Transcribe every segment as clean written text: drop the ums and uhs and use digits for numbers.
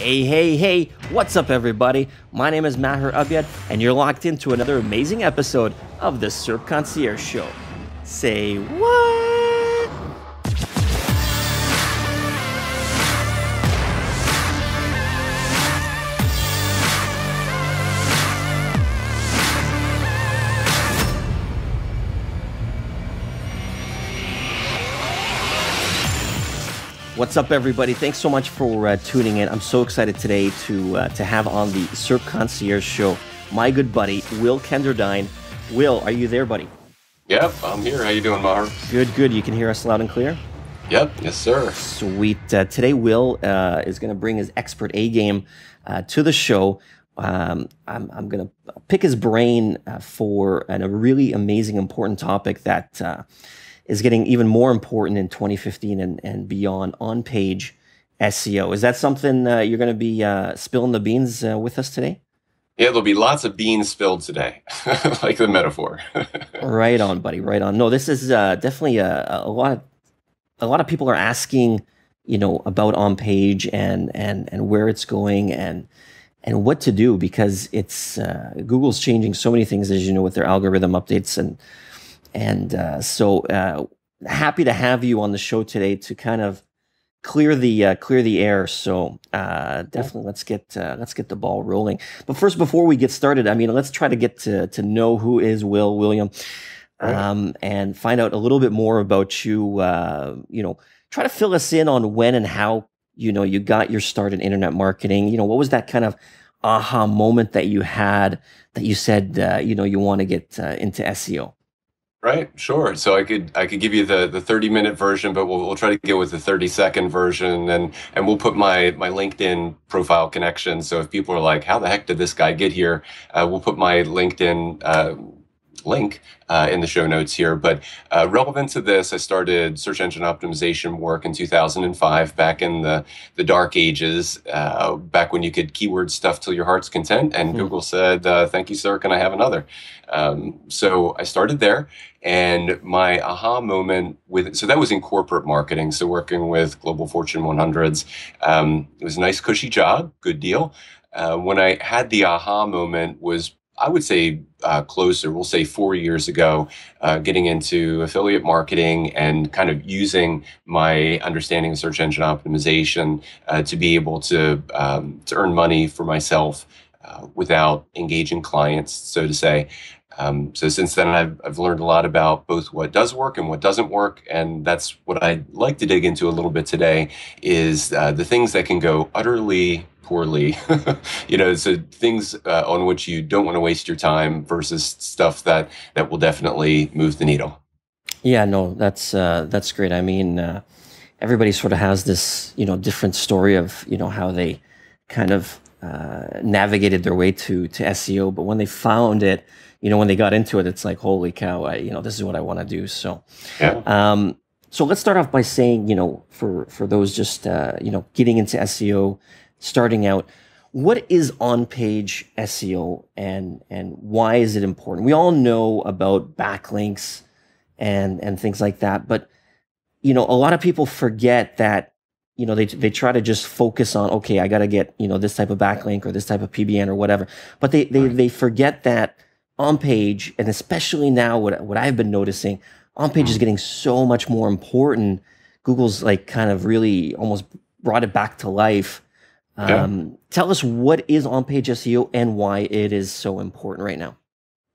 Hey, what's up everybody? My name is Maher Abyad, and you're locked into another amazing episode of the SERP Concierge Show. Say what? What's up, everybody? Thanks so much for tuning in. I'm so excited today to have on the SERP Concierge Show my good buddy, Will Kenderdine. Will, are you there, buddy? Yep, I'm here. How you doing, Maher? Good. You can hear us loud and clear? Yep, yes, sir. Sweet. Today, Will is going to bring his expert A game to the show. I'm going to pick his brain for a really amazing, important topic that is getting even more important in 2015 and beyond, on-page SEO. Is that something you're going to be spilling the beans with us today? Yeah, there'll be lots of beans spilled today, like the metaphor. Right on, buddy. Right on. No, this is definitely a lot of people are asking, about on-page and where it's going and what to do, because it's Google's changing so many things, as you know, with their algorithm updates so happy to have you on the show today to kind of clear the air. So definitely let's get the ball rolling. But first, before we get started, let's try to get to know who is William, and find out a little bit more about you. Try to fill us in on when and how you got your start in internet marketing. What was that kind of aha moment that you had that you said you want to get into SEO? Right, sure. So I could give you the 30-minute version, but we'll try to get with the 30-second version, and we'll put my LinkedIn profile connection. So if people are like, how the heck did this guy get here? We'll put my LinkedIn link in the show notes here. But relevant to this, I started search engine optimization work in 2005, back in the dark ages, back when you could keyword stuff till your heart's content. And Google said, thank you, sir, can I have another? So I started there. And my aha moment so that was in corporate marketing, so working with global Fortune 100s. It was a nice, cushy job, good deal. When I had the aha moment was, I would say, closer, we'll say 4 years ago, getting into affiliate marketing and kind of using my understanding of search engine optimization to be able to earn money for myself without engaging clients, so to say. So since then, I've learned a lot about both what does work and what doesn't work, and that's what I'd like to dig into a little bit today, is the things that can go utterly poorly, so things on which you don't want to waste your time versus stuff that will definitely move the needle. Yeah, no, that's great. Everybody sort of has this, different story of, how they kind of navigated their way to SEO, but when they found it, when they got into it, it's like, holy cow, this is what I want to do. So, yeah. So let's start off by saying, for those just, getting into SEO, starting out, what is on-page SEO and why is it important? We all know about backlinks and things like that, but, a lot of people forget that, they try to just focus on, okay, I got to get, this type of backlink or this type of PBN or whatever, but they forget that on page, and especially now what I've been noticing, on page is getting so much more important. Google's like kind of really almost brought it back to life. Tell us, what is on page SEO and why it is so important right now?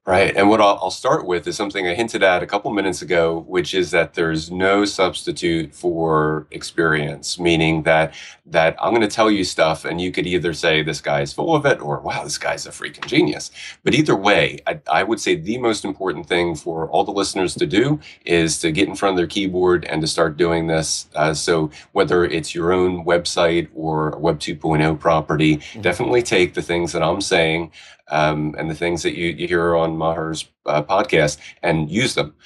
Right. And what I'll start with is something I hinted at a couple minutes ago, which is that there's no substitute for experience, meaning that I'm going to tell you stuff and you could either say this guy's full of it or, wow, this guy's a freaking genius. But either way, I would say the most important thing for all the listeners to do is to get in front of their keyboard and to start doing this. So whether it's your own website or a Web 2.0 property, definitely take the things that I'm saying and the things that you hear on Maher's podcast and use them.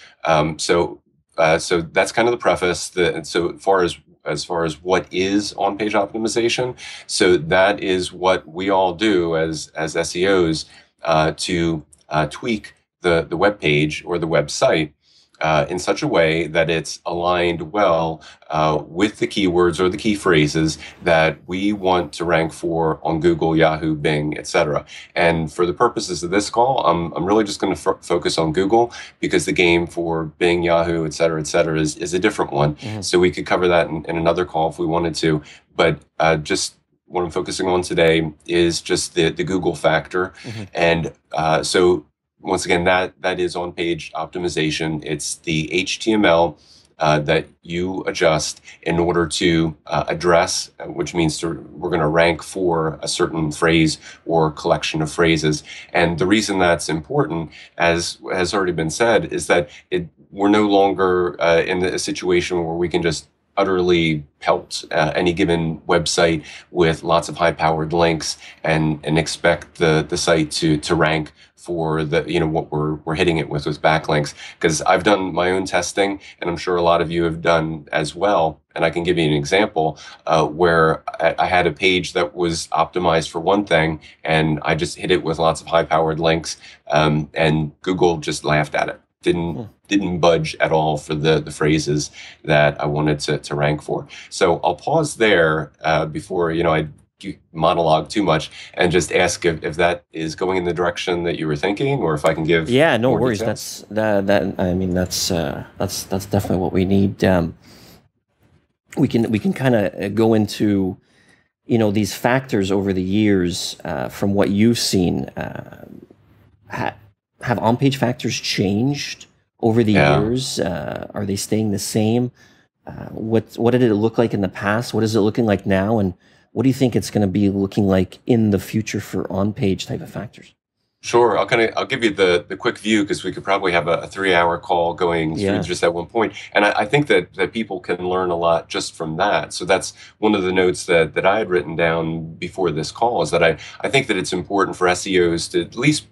So that's kind of the preface. So as far as what is on-page optimization, so that is what we all do as SEOs to tweak the web page or the website in such a way that it's aligned well with the keywords or the key phrases that we want to rank for on Google, Yahoo, Bing, etc. And for the purposes of this call, I'm really just going to focus on Google, because the game for Bing, Yahoo, et cetera, is a different one. Mhm. So we could cover that in another call if we wanted to. But just what I'm focusing on today is just the Google factor. Mhm. And so once again, that is on-page optimization. It's the HTML that you adjust in order to address, which means we're going to rank for a certain phrase or collection of phrases. And the reason that's important, as has already been said, is that we're no longer in a situation where we can just utterly pelt any given website with lots of high-powered links and expect the site to rank for the what we're hitting it with backlinks. Because I've done my own testing, and I'm sure a lot of you have done as well. And I can give you an example where I had a page that was optimized for one thing, and I just hit it with lots of high-powered links, and Google just laughed at it. Didn't budge at all for the phrases that I wanted to rank for. So I'll pause there before I monologue too much, and just ask if that is going in the direction that you were thinking, or if I can give no more worries. details. That's definitely what we need. We can kind of go into these factors over the years from what you've seen. Have on-page factors changed over the years? Are they staying the same? What did it look like in the past? What is it looking like now? And what do you think it's going to be looking like in the future for on-page type of factors? Sure. I'll give you the quick view, because we could probably have a 3-hour call going through just that one point. And I think that people can learn a lot just from that. So that's one of the notes that I had written down before this call, is that I think that it's important for SEOs to at least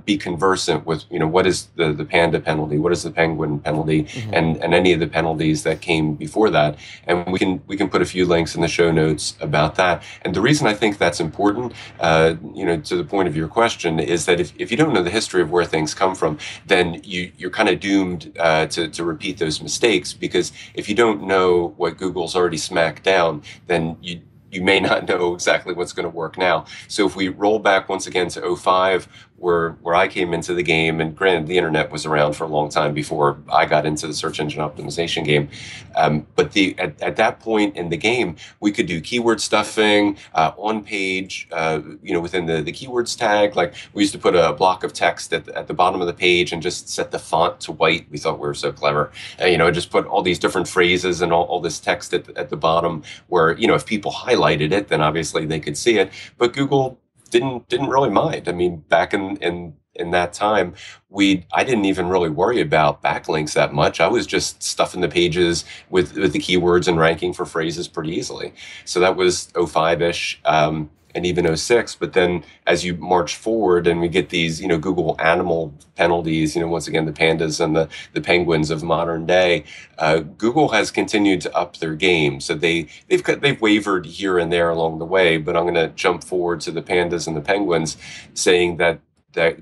be conversant with, what is the panda penalty, what is the penguin penalty, and any of the penalties that came before that. And we can put a few links in the show notes about that. And the reason I think that's important, to the point of your question, is that if you don't know the history of where things come from, then you're kind of doomed to repeat those mistakes, because if you don't know what Google's already smacked down, then you may not know exactly what's going to work now. So if we roll back once again to 2005, where I came into the game, and granted, the internet was around for a long time before I got into the search engine optimization game. But at that point in the game, we could do keyword stuffing on page, within the keywords tag. Like, we used to put a block of text at the bottom of the page and just set the font to white. We thought we were so clever. Just put all these different phrases and all this text at the bottom, where, if people highlighted it, then obviously they could see it. But Google didn't really mind. I mean, back in that time, I didn't even really worry about backlinks that much. I was just stuffing the pages with the keywords and ranking for phrases pretty easily. So that was 2005-ish. And even 2006. But then as you march forward and we get these, Google animal penalties, once again, the pandas and the penguins of modern day, Google has continued to up their game. So they've wavered here and there along the way, but I'm going to jump forward to the pandas and the penguins, saying that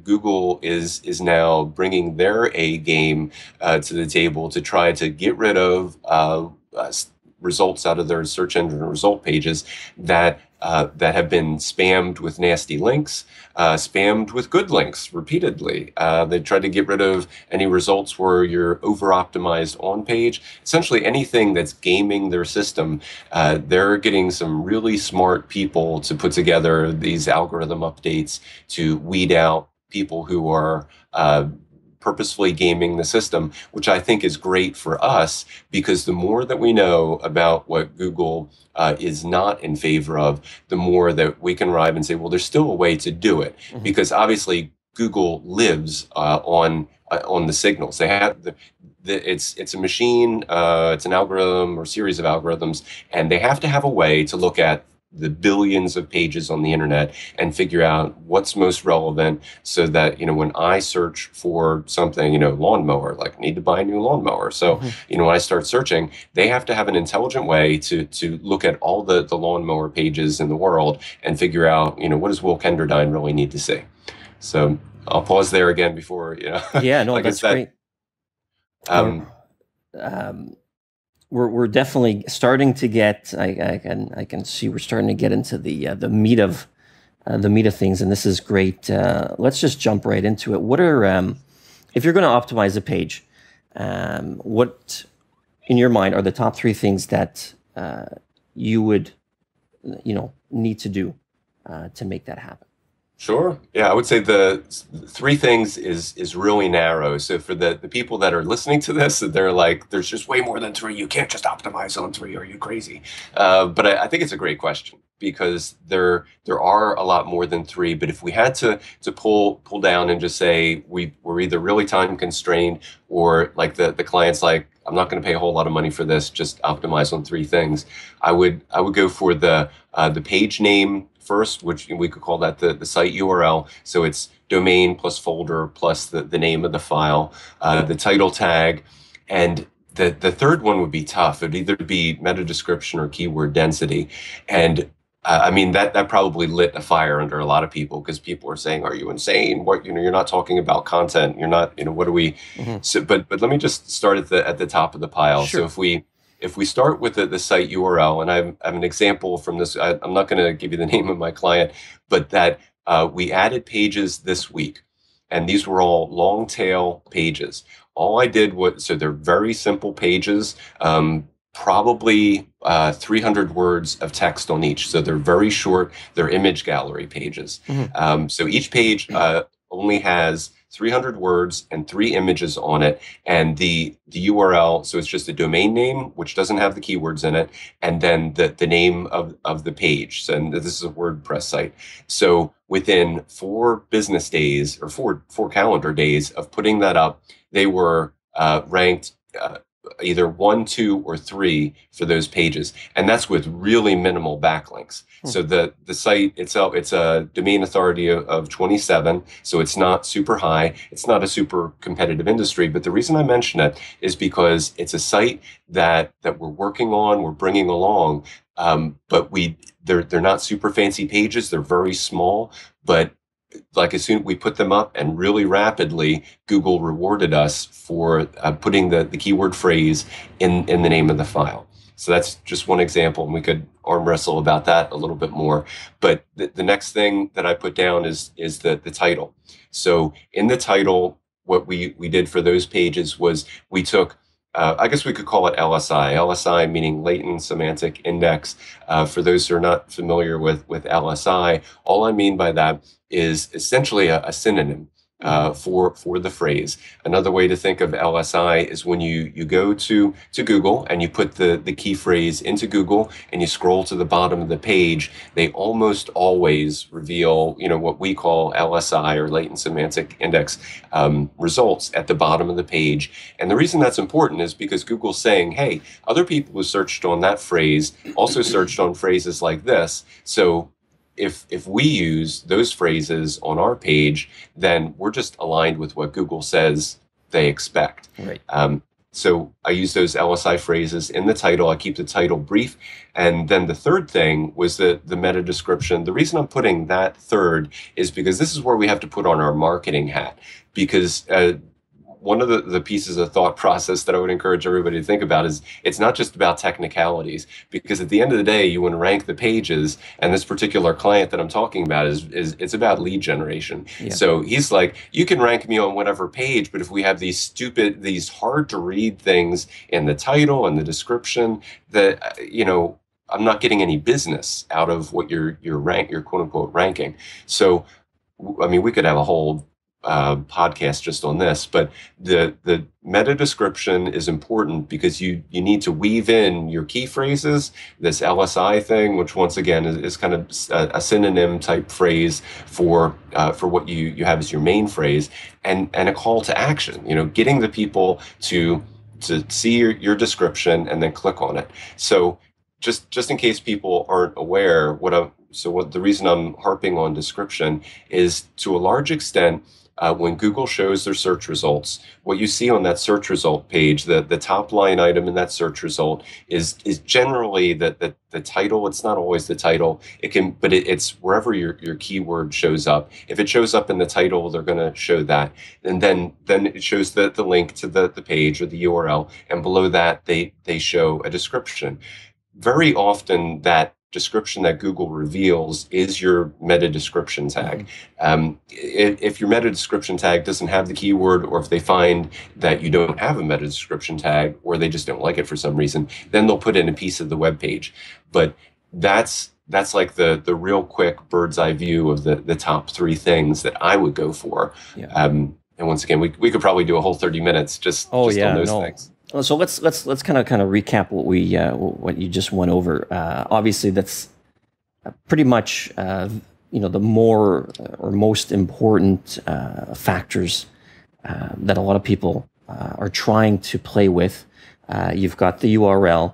Google is now bringing their A game to the table to try to get rid of results out of their search engine result pages that have been spammed with nasty links, spammed with good links repeatedly. They tried to get rid of any results where you're over-optimized on page. Essentially anything that's gaming their system. They're getting some really smart people to put together these algorithm updates to weed out people who are purposefully gaming the system, which I think is great for us, because the more that we know about what Google is not in favor of, the more that we can arrive and say, well, there's still a way to do it. Because obviously Google lives on the signals. They have it's a machine, it's an algorithm or series of algorithms, and they have to have a way to look at the billions of pages on the internet and figure out what's most relevant, so that, when I search for something, lawnmower, like need to buy a new lawnmower. So, when I start searching, they have to have an intelligent way to look at all the lawnmower pages in the world and figure out, what does Will Kenderdine really need to see? So I'll pause there again before, Yeah, no, like that's great. Or, Um, um, we're definitely starting to get. I can see we're starting to get into the meat of things, and this is great. Let's just jump right into it. What are if you're going to optimize a page, what in your mind are the top three things that you would need to do to make that happen? Sure. Yeah, I would say the three things is really narrow. So for the people that are listening to this, they're like, there's just way more than three. You can't just optimize on three. Are you crazy? But I think it's a great question because there are a lot more than three. But if we had to pull down and just say we're either really time constrained or like the client's like, I'm not going to pay a whole lot of money for this. Just optimize on three things. I would go for the page name first, which we could call that the site URL. So it's domain plus folder plus the name of the file, the title tag, and the third one would be tough. It'd either be meta description or keyword density, and I mean that probably lit a fire under a lot of people because people are saying, "Are you insane? What you're not talking about content. You're not what are we?" Mm-hmm. So, but let me just start at the top of the pile. So Sure. if we start with the site URL, and I have an example from this, I'm not going to give you the name of my client, but that we added pages this week, and these were all long tail pages. All I did was, so they're very simple pages, probably 300 words of text on each. So they're very short. They're image gallery pages. Mm-hmm. So each page only has 300 words and 3 images on it, and the URL. So it's just a domain name, which doesn't have the keywords in it, and then the name of the page. So, and this is a WordPress site. So within 4 business days or four calendar days of putting that up, they were ranked either 1, 2, or 3 for those pages, and that's with really minimal backlinks. So the site itself, it's a domain authority of 27, so it's not super high. It's not a super competitive industry, but the reason I mention it is because it's a site that we're working on, we're bringing along, but they're not super fancy pages. They're very small, but like as soon as we put them up and really rapidly, Google rewarded us for putting the keyword phrase in the name of the file. So that's just one example, and we could arm wrestle about that a little bit more. But the next thing that I put down is the title. So in the title, what we did for those pages was we took, I guess we could call it LSI. LSI meaning latent semantic index. For those who are not familiar with LSI, all I mean by that is essentially a synonym for the phrase. Another way to think of LSI is when you go to Google and you put the key phrase into Google and you scroll to the bottom of the page, they almost always reveal what we call LSI or latent semantic index results at the bottom of the page. And the reason that's important is because Google's saying, hey, other people who searched on that phrase also searched on phrases like this. So if we use those phrases on our page, then we're just aligned with what Google says they expect. Right. So I use those LSI phrases in the title. I keep the title brief. And then the third thing was the meta description. The reason I'm putting that third is because this is where we have to put on our marketing hat. Because one of the pieces of thought process that I would encourage everybody to think about is it's not just about technicalities, because at the end of the day, you want to rank the pages, and this particular client that I'm talking about is it's about lead generation. Yeah. So he's like, you can rank me on whatever page, but if we have these hard to read things in the title and the description, that I'm not getting any business out of what your quote unquote ranking. So I mean, we could have a whole podcast just on this, but the meta description is important because you need to weave in your key phrases, this LSI thing, which once again is kind of a synonym type phrase for what you have as your main phrase, and a call to action. Getting the people to see your description and then click on it. So just in case people aren't aware, the reason I'm harping on description is to a large extent. when Google shows their search results, what you see on that search result page, the top line item in that search result is generally the title. It's not always the title. It's wherever your keyword shows up. If it shows up in the title, they're going to show that, and then it shows the link to the page or the URL, and below that they show a description. Very often that description that Google reveals is your meta description tag. If your meta description tag doesn't have the keyword, or if they find that you don't have a meta description tag, or they just don't like it for some reason, then they'll put in a piece of the web page. But that's like the real quick bird's eye view of the top 3 things that I would go for. Yeah. And once again, we could probably do a whole 30 minutes just on those things. So let's kind of recap what you just went over. Obviously, that's pretty much the more or most important factors that a lot of people are trying to play with. You've got the URL,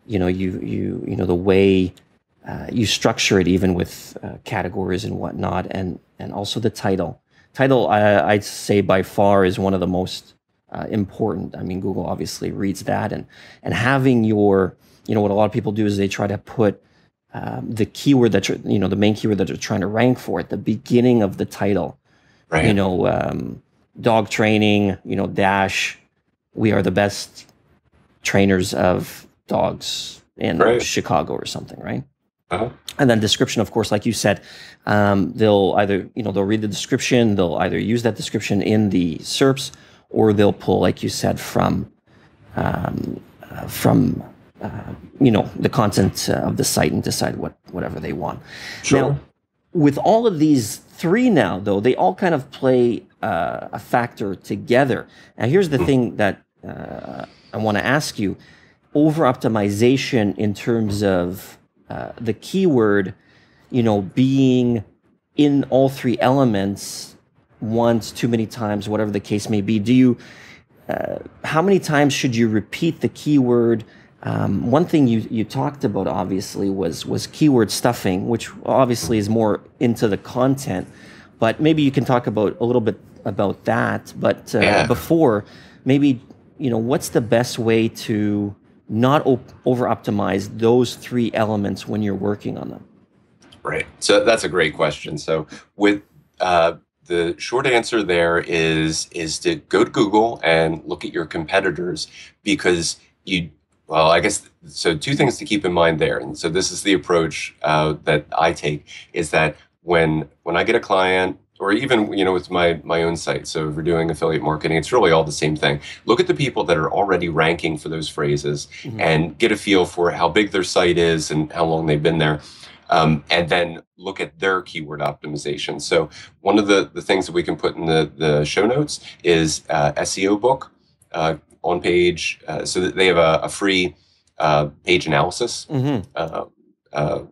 the way you structure it, even with categories and whatnot, and also the title. Title, I'd say by far is one of the most important. I mean, Google obviously reads that, and having your, what a lot of people do is they try to put the keyword that the main keyword that they're trying to rank for at the beginning of the title. Right. Dog training, dash, we are the best trainers of dogs in Chicago or something, right? Uh-huh. And then description, of course, like you said, they'll either, they'll read the description, they'll either use that description in the SERPs, or they'll pull, like you said, from the content of the site and decide whatever they want. Sure. Now, with all of these 3 now, though, they all kind of play a factor together. Now, here's the thing that I want to ask you. Over-optimization in terms of the keyword, being in all 3 elements once, too many times, whatever the case may be. Do you, how many times should you repeat the keyword? One thing you talked about, obviously, was keyword stuffing, which obviously is more into the content, but maybe you can talk about a little bit about that. But before, maybe, what's the best way to not over-optimize those 3 elements when you're working on them? Right. So that's a great question. So with the short answer there is to go to Google and look at your competitors, because I guess, so 2 things to keep in mind there. And so this is the approach that I take, is that when I get a client, or even, with my own site, so if we're doing affiliate marketing, it's really all the same thing. Look at the people that are already ranking for those phrases, and get a feel for how big their site is and how long they've been there. And then look at their keyword optimization. So one of the things that we can put in the show notes is SEO book on page. So that they have a free page analysis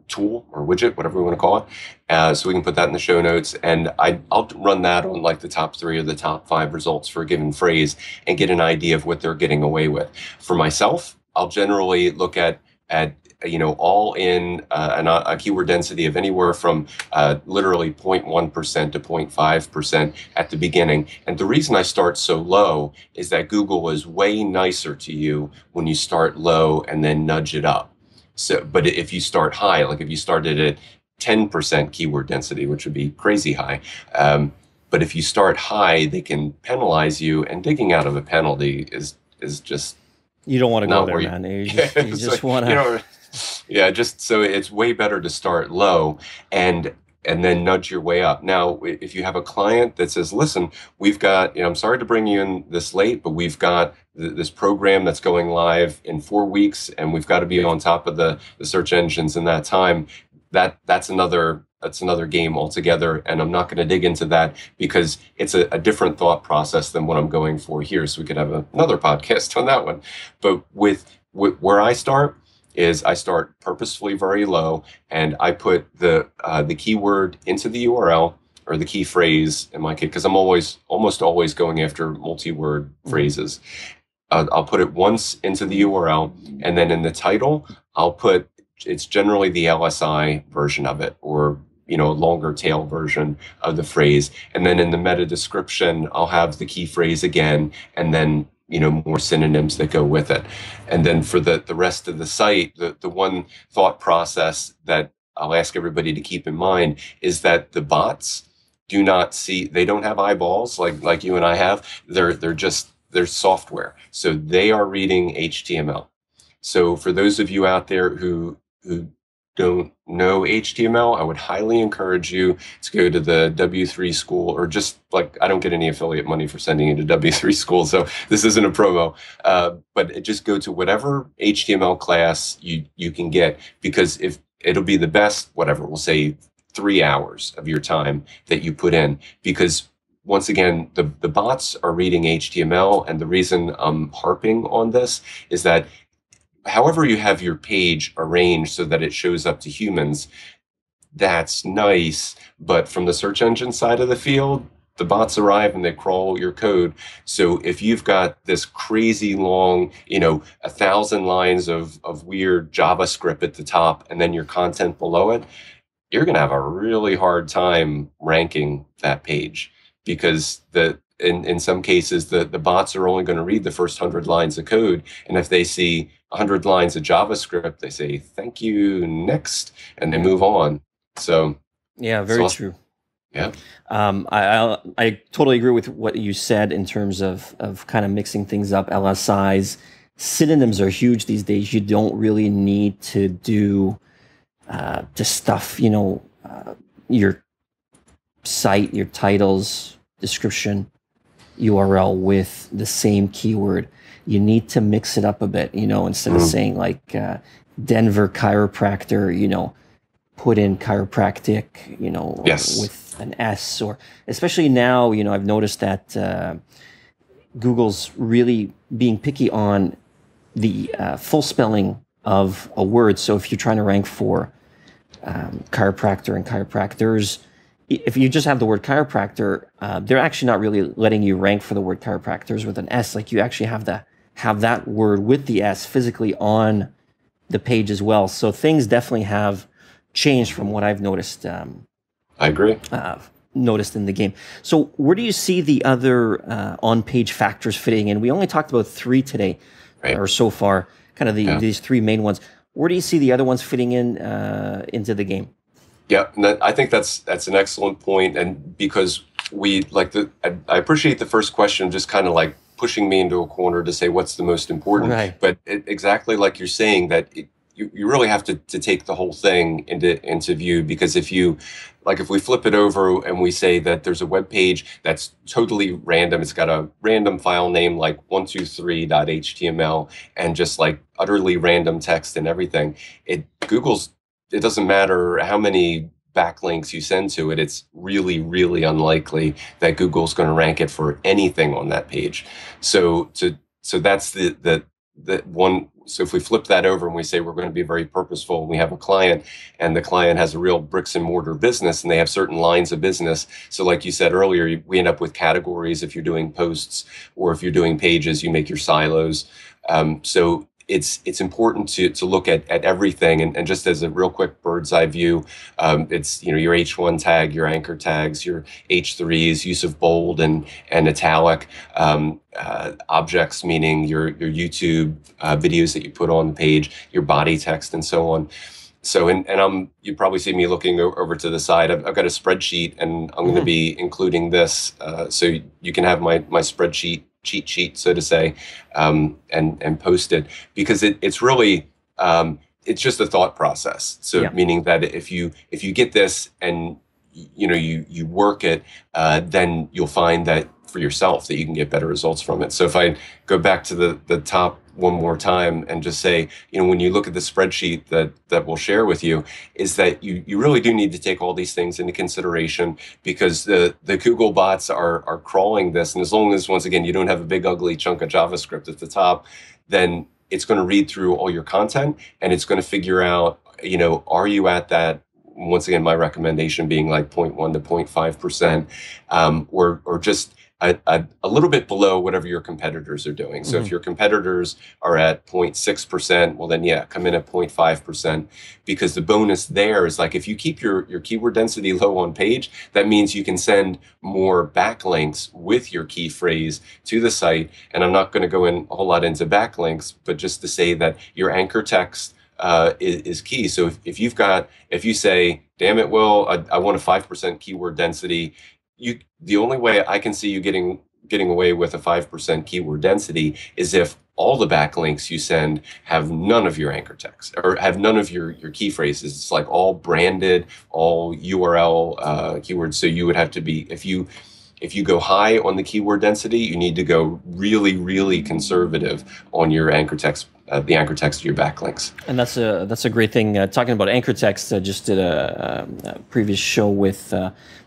tool or widget, whatever we want to call it. So we can put that in the show notes, and I'll run that on like the top 3 or the top 5 results for a given phrase and get an idea of what they're getting away with. For myself, I'll generally look at all in a keyword density of anywhere from literally 0.1% to 0.5% at the beginning. And the reason I start so low is that Google is way nicer to you when you start low and then nudge it up. So, but if you start high, like if you started at 10% keyword density, which would be crazy high, but if you start high, they can penalize you, and digging out of a penalty is just, you don't want to go there, man. You just want to. Yeah, just so it's way better to start low and then nudge your way up. Now, if you have a client that says, listen, we've got, I'm sorry to bring you in this late, but we've got this program that's going live in 4 weeks, and we've got to be on top of the search engines in that time, that's another game altogether. And I'm not going to dig into that because it's a different thought process than what I'm going for here. So we could have another podcast on that one. But with where I start, is I start purposefully very low, and I put the keyword into the URL, or the key phrase in my case, because I'm almost always going after multi-word phrases. I'll put it once into the URL, and then in the title, it's generally the LSI version of it, or a longer tail version of the phrase. And then in the meta description, I'll have the key phrase again, and then, more synonyms that go with it. And then for the rest of the site, the one thought process that I'll ask everybody to keep in mind is that the bots they don't have eyeballs like you and I have. They're software. So they are reading HTML. So for those of you out there who don't know HTML, I would highly encourage you to go to the W3 school, or just I don't get any affiliate money for sending you to W3 school, so this isn't a promo, but just go to whatever HTML class you can get, because if it'll be the best, whatever, we'll say 3 hours of your time that you put in, because once again, the bots are reading HTML. And the reason I'm harping on this is that however you have your page arranged so that it shows up to humans, that's nice. But from the search engine side of the field, the bots arrive and they crawl your code. So if you've got this crazy long, 1,000 lines of weird JavaScript at the top and then your content below it, you're going to have a really hard time ranking that page, because in some cases, the bots are only going to read the first 100 lines of code. And if they see 100 lines of JavaScript, they say, thank you, next, and they move on. So yeah, very true. Yeah. I totally agree with what you said in terms of kind of mixing things up. LSIs, synonyms are huge these days. You don't really need to do to stuff, your site, your titles, description, URL with the same keyword. You need to mix it up a bit, instead of saying like Denver chiropractor, put in chiropractic, yes, with an S, or especially now, I've noticed that Google's really being picky on the full spelling of a word. So if you're trying to rank for chiropractor and chiropractors, if you just have the word chiropractor, they're actually not really letting you rank for the word chiropractors with an S. Like, you actually have to have that word with the S physically on the page as well. So things definitely have changed from what I've noticed. I agree. Noticed in the game. So where do you see the other on-page factors fitting in? We only talked about 3 today, right, or so far, kind of these 3 main ones. Where do you see the other ones fitting in into the game? Yeah, and I think that's an excellent point. And because I appreciate the first question, just kind of like pushing me into a corner to say what's the most important. Right. But exactly like you're saying, that you really have to take the whole thing into view, because if we flip it over and we say that there's a web page that's totally random, it's got a random file name like 123.html and just like utterly random text and everything, it doesn't matter how many backlinks you send to it, it's really, really unlikely that Google's going to rank it for anything on that page. So that's the one. So if we flip that over and we say we're going to be very purposeful, and we have a client, and the client has a real bricks and mortar business, and they have certain lines of business. So like you said earlier, we end up with categories. If you're doing posts or if you're doing pages, you make your silos. So it's important to look at everything. And just as a real quick bird's eye view, it's, your H1 tag, your anchor tags, your H3s, use of bold and italic, objects, meaning your YouTube videos that you put on the page, your body text, and so on. So, you probably see me looking over to the side. I've got a spreadsheet, and I'm going to be including this, so you can have my spreadsheet cheat sheet, so to say, and post it, because it's really it's just a thought process. So Yeah. meaning that if you get this and you work it, then you'll find that for yourself that you can get better results from it. So if I go back to the top one more time and just say, when you look at the spreadsheet that we'll share with you, is that you really do need to take all these things into consideration, because the Google bots are crawling this. And as long as, once again, you don't have a big ugly chunk of JavaScript at the top, then it's going to read through all your content, and it's going to figure out, are you at that, once again, my recommendation being like 0.1 to 0.5%, or just a little bit below whatever your competitors are doing. So if your competitors are at 0.6%, well then yeah, come in at 0.5%, because the bonus there is like if you keep your keyword density low on page, that means you can send more backlinks with your key phrase to the site. And I'm not going to go in a whole lot into backlinks, but just to say that your anchor text is key. So if you say, damn it, Will, I want a 5% keyword density, the only way I can see you getting away with a 5% keyword density is if all the backlinks you send have none of your anchor text or have none of your key phrases. It's like all branded, all URL keywords. So you would have to be, if you go high on the keyword density, you need to go really, really conservative on your anchor text, the anchor text of your backlinks. And that's a great thing. Talking about anchor text, I just did a previous show with,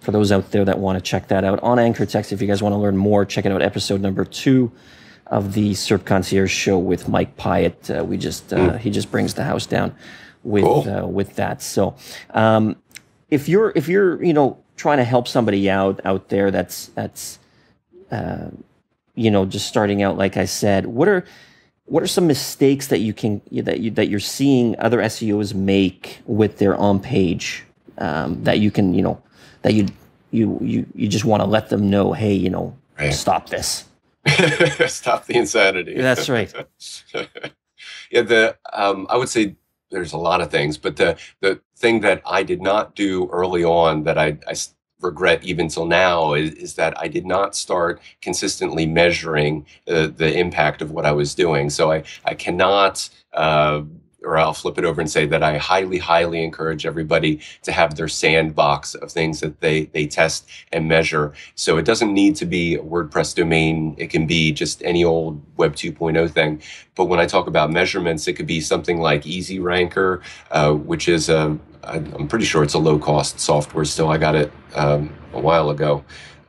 for those out there that want to check that out, on anchor text. If you guys want to learn more, check it out. Episode number 2 of the SERP Concierge Show with Mike Pyatt. He just brings the house down with Cool. that. So if you're trying to help somebody out there that's just starting out, like I said, what are some mistakes that you're seeing other SEOs make with their on-page, that you can that you just want to let them know, hey, Right. stop this. Stop the insanity. That's right. Yeah, I would say there's a lot of things, but the thing that I did not do early on that I regret even till now is that I did not start consistently measuring the impact of what I was doing. So I cannot, or I'll flip it over and say that I highly, highly encourage everybody to have their sandbox of things that they test and measure. So it doesn't need to be a WordPress domain. It can be just any old Web 2.0 thing. But when I talk about measurements, it could be something like Easy Ranker, which is I'm pretty sure it's a low-cost software still. I got it a while ago.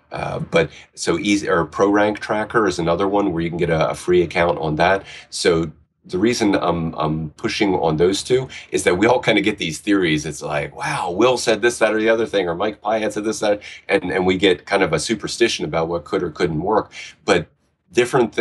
But so Easy or ProRank Tracker is another one where you can get a free account on that. So the reason I'm pushing on those two is that we all kind of get these theories. It's like, wow, Will said this, that, or the other thing, or Mike Pyatt said this, that, and we get kind of a superstition about what could or couldn't work. But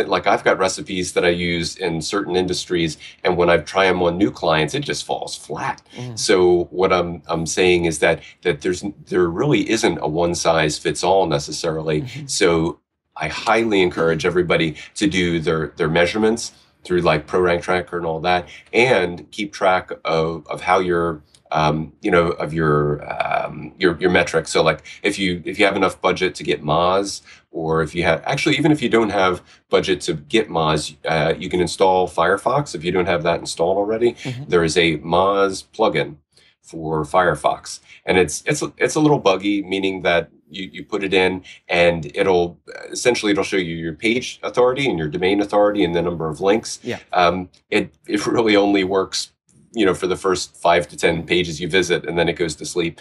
like I've got recipes that I use in certain industries, and when I try them on new clients, it just falls flat. So what I'm saying is that there really isn't a one size fits all necessarily. So I highly encourage everybody to do their measurements through like ProRank Tracker and all that, and keep track of how your of your metrics. So like if you have enough budget to get Moz, or if you have, actually, even if you don't have budget to get Moz, you can install Firefox. If you don't have that installed already, there is a Moz plugin for Firefox, and it's a little buggy, meaning that you put it in and it'll show you your page authority and your domain authority and the number of links. Yeah. It really only works for the first 5 to 10 pages you visit, and then it goes to sleep.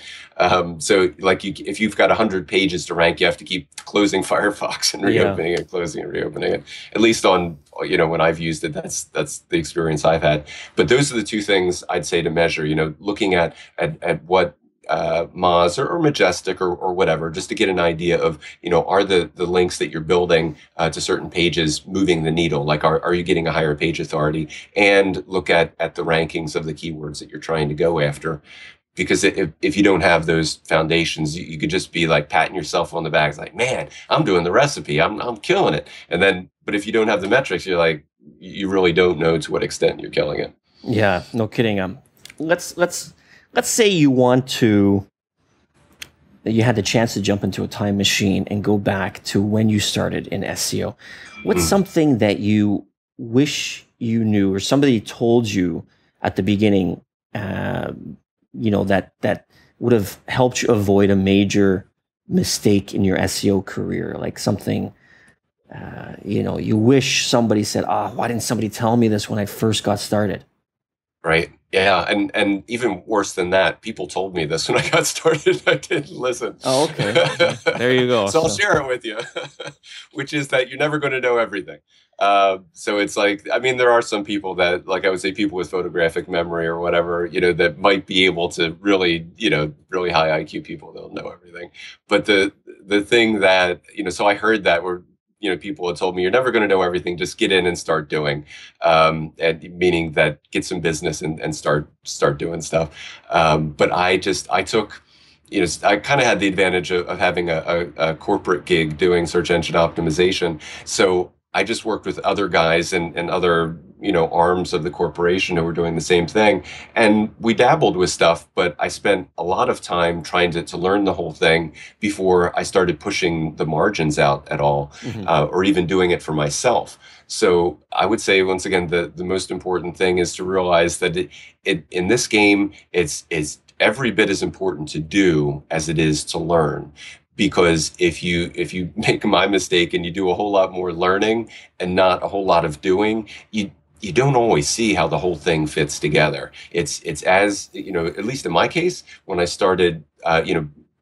So like if you've got 100 pages to rank, you have to keep closing Firefox and reopening it, closing and reopening it. At least on, when I've used it, that's the experience I've had. But those are the two things I'd say to measure, looking at what Moz or Majestic or whatever, just to get an idea of, are the links that you're building to certain pages moving the needle? Like, are you getting a higher page authority? And look at the rankings of the keywords that you're trying to go after. Because if you don't have those foundations, you could just be like patting yourself on the back. It's like, man, I'm doing the recipe. I'm killing it. But if you don't have the metrics, you're like, you really don't know to what extent you're killing it. Yeah, no kidding. Let's say you had the chance to jump into a time machine and go back to when you started in SEO. What's something that you wish you knew, or somebody told you at the beginning, that would have helped you avoid a major mistake in your SEO career? Like something, you wish somebody said, why didn't somebody tell me this when I first got started? Right. Yeah. And even worse than that, people told me this when I got started. I didn't listen. Oh, okay. There you go. So I'll share it with you, which is that you're never going to know everything. So it's like, there are some people that, like I would say, people with photographic memory or whatever, that might be able to really, really high IQ people, they'll know everything. But the the thing that, so I heard that where, people had told me, you're never going to know everything, just get in and start doing, and meaning that get some business and start doing stuff. But I took, I kind of had the advantage of having a corporate gig doing search engine optimization. So I just worked with other guys and other, arms of the corporation who were doing the same thing. And we dabbled with stuff, but I spent a lot of time trying to learn the whole thing before I started pushing the margins out at all, or even doing it for myself. So I would say, once again, the most important thing is to realize that it in this game, it's every bit as important to do as it is to learn. Because if you make my mistake and you do a whole lot more learning and not a whole lot of doing, you don't always see how the whole thing fits together. It's as, at least in my case, when I started,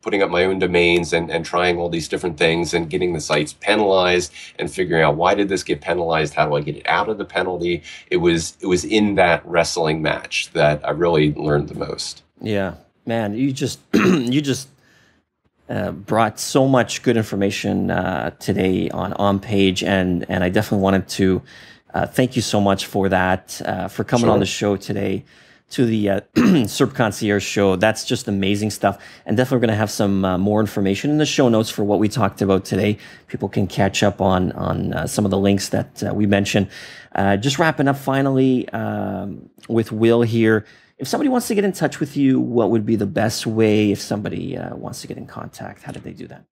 putting up my own domains and trying all these different things and getting the sites penalized and figuring out, why did this get penalized? How do I get it out of the penalty? It was in that wrestling match that I really learned the most. Yeah, man, you just brought so much good information today on page, and I definitely wanted to thank you so much for that, for coming on the show today to the SERP Concierge Show. That's just amazing stuff, and definitely we're going to have some more information in the show notes for what we talked about today. People can catch up on some of the links that we mentioned. Just wrapping up finally with Will here. If somebody wants to get in touch with you, what would be the best way if somebody wants to get in contact? How did they do that?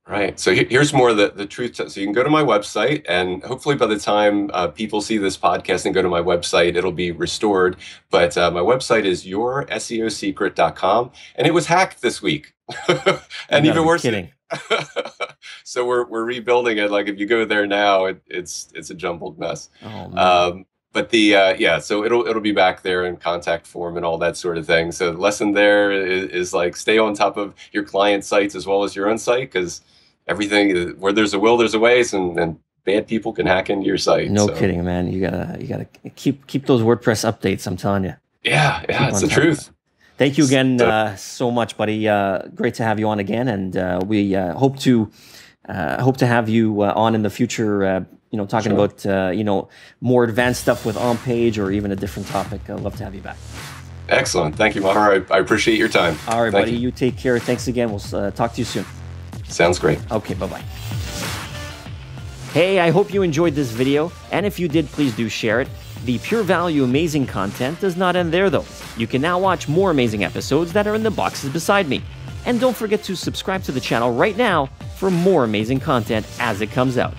Right. So here's more of the truth. So you can go to my website, and hopefully by the time people see this podcast and go to my website, it'll be restored. But my website is yourseosecret.com, and it was hacked this week. And even worse. Kidding. So we're rebuilding it. Like, if you go there now, it's a jumbled mess. Oh, man. But so it'll be back there in contact form and all that sort of thing. So the lesson there is like, stay on top of your client sites as well as your own site, because everything, where there's a will, there's a way, and bad people can hack into your site. No kidding, man. You gotta keep those WordPress updates. I'm telling you. Yeah, it's the truth. Thank you again so much, buddy. Great to have you on again, and we hope to have you on in the future. Talking about more advanced stuff with on-page, or even a different topic. I'd love to have you back. Excellent. Thank you, Maher. I appreciate your time. All right, buddy. You take care. Thanks again. We'll talk to you soon. Sounds great. Okay, bye-bye. Hey, I hope you enjoyed this video, and if you did, please do share it. The Pure Value amazing content does not end there, though. You can now watch more amazing episodes that are in the boxes beside me. And don't forget to subscribe to the channel right now for more amazing content as it comes out.